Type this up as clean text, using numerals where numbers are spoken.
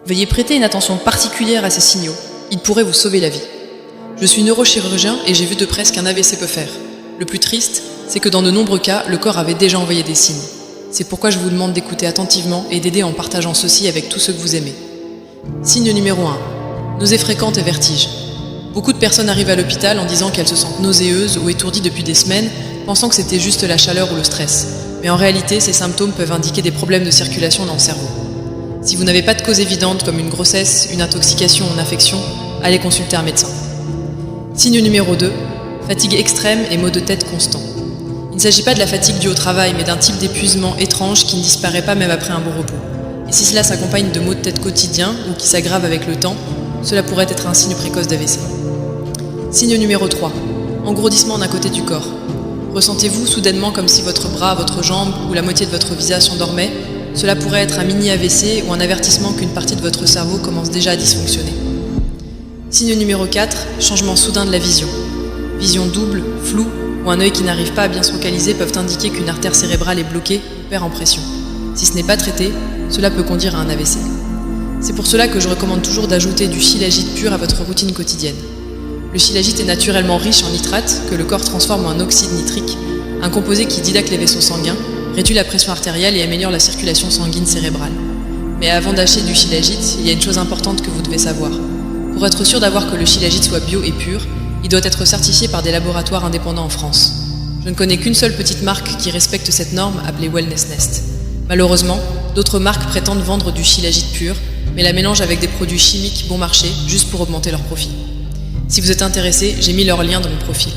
Veuillez prêter une attention particulière à ces signaux, ils pourraient vous sauver la vie. Je suis neurochirurgien et j'ai vu de près ce qu'un AVC peut faire. Le plus triste, c'est que dans de nombreux cas, le corps avait déjà envoyé des signes. C'est pourquoi je vous demande d'écouter attentivement et d'aider en partageant ceci avec tous ceux que vous aimez. Signe numéro 1. Nausées fréquentes et vertiges. Beaucoup de personnes arrivent à l'hôpital en disant qu'elles se sentent nauséeuses ou étourdies depuis des semaines, pensant que c'était juste la chaleur ou le stress. Mais en réalité, ces symptômes peuvent indiquer des problèmes de circulation dans le cerveau. Si vous n'avez pas de cause évidente comme une grossesse, une intoxication ou une infection, allez consulter un médecin. Signe numéro 2. Fatigue extrême et maux de tête constants. Il ne s'agit pas de la fatigue due au travail, mais d'un type d'épuisement étrange qui ne disparaît pas même après un bon repos. Et si cela s'accompagne de maux de tête quotidiens ou qui s'aggravent avec le temps, cela pourrait être un signe précoce d'AVC. Signe numéro 3. Engourdissement d'un côté du corps. Ressentez-vous soudainement comme si votre bras, votre jambe ou la moitié de votre visage s'endormait? Cela pourrait être un mini AVC ou un avertissement qu'une partie de votre cerveau commence déjà à dysfonctionner. Signe numéro 4. Changement soudain de la vision. Vision double, floue ou un œil qui n'arrive pas à bien se focaliser peuvent indiquer qu'une artère cérébrale est bloquée ou perd en pression. Si ce n'est pas traité, cela peut conduire à un AVC. C'est pour cela que je recommande toujours d'ajouter du shilajit pur à votre routine quotidienne. Le shilajit est naturellement riche en nitrate que le corps transforme en oxyde nitrique, un composé qui dilate les vaisseaux sanguins, réduit la pression artérielle et améliore la circulation sanguine cérébrale. Mais avant d'acheter du shilajit, il y a une chose importante que vous devez savoir. Pour être sûr d'avoir que le shilajit soit bio et pur, il doit être certifié par des laboratoires indépendants en France. Je ne connais qu'une seule petite marque qui respecte cette norme appelée Wellness Nest. Malheureusement, d'autres marques prétendent vendre du shilajit pur, mais la mélangent avec des produits chimiques bon marché juste pour augmenter leurs profits. Si vous êtes intéressé, j'ai mis leur lien dans mon profil.